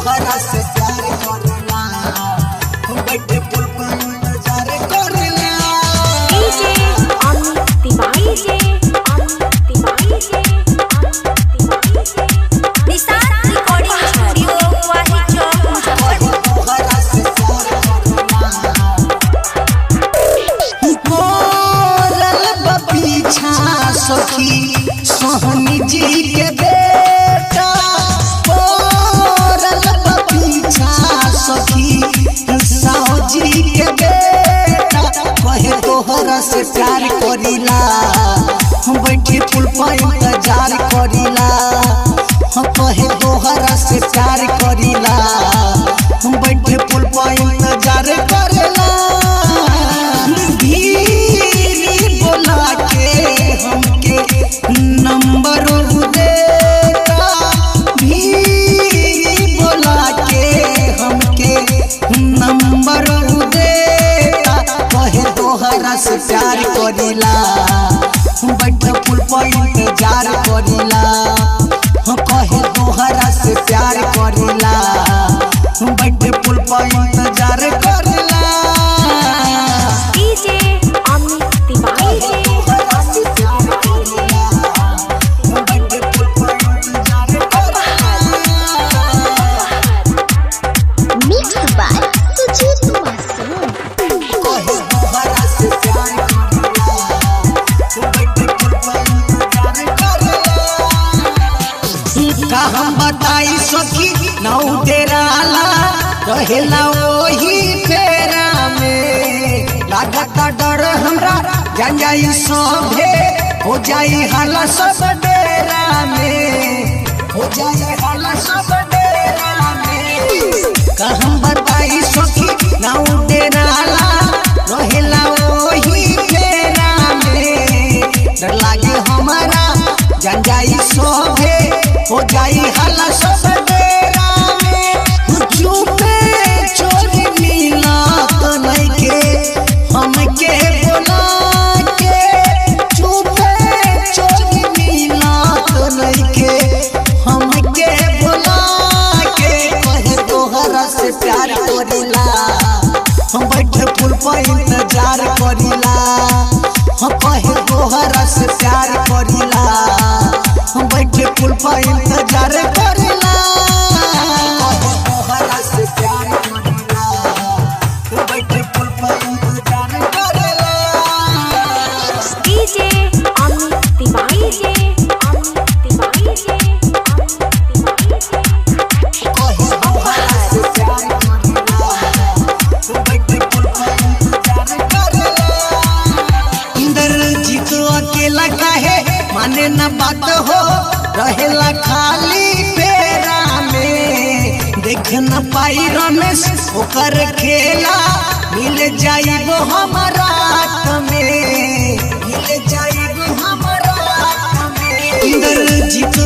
तोहरा से प्यार करला बैठे पुल पर इंतजार करला डीजे अमित तिवारी जे निसार रिकॉर्डिंग स्टूडियो वाही चौक मुजफ्फरपुर तोहरा से प्यार करला मोरल पीछा सखी सोहनी जी के बेटा मोरल पीछा सखी साहू जी के बेटा कहे तोहरा से प्यार करिला हम बैठे पुल पर इंतजार करिला हम कहे तोहरा से प्यार करिला हम बैठे पुल पर इंतजार करिला धीरे बोला के हमके नंबर देता धीरे बोला के हमके नंबर देता कहे तोहरा से प्यार करिला बैठे पुल पर इंतजार करिला कहे तोहरा से प्यार करिला बैठे पुल पर इंतजार करिला डीजे अमित तिवारी जे तोहरा से प्यार करिला बैठे पुल पर इंतजार करिला मिक्स बाय सुजीत मासूम कहे तोहरा से प्यार करिला बैठे पुल पर इंतजार करिला का हम बताई सखी नौ डेराला रहेला ओही फेरा में लागत डर हमरा जान जाई सभे हो जाई हाला सब डेरा में हो जाई हाला सब डेरा में का हम बताई सखी नौ डेराला रहेला ओही फेरा में डर लागे हमारा जान जाई सभे हो जाई हाला सब डेरा में चुपे चोरी मिला तो नहीं के हमके बोला के चुपे चोरी मिला तो नहीं के हमके बोला के कहे तोहरा से प्यार करिला हम बैठे पुल पर इंतजार करिला हम कहे तोहरा से प्यार करिला हम बैठे पुल पर इंतजार करिला तोहरा से प्यार करिला हम बैठे पुल पर इंतजार करिला डीजे अमित तिवारी जे कहे तोहरा से प्यार करिला हम बैठे पुल पर इंतजार करिला इंद्रजीत अकेला काहे माने न बात हो रहेला खाली फेरा में देख न पाई रमेश ओकर खेला मिल जाइबो हमारा में मिल जाइबो हमारा में इंद्रजीत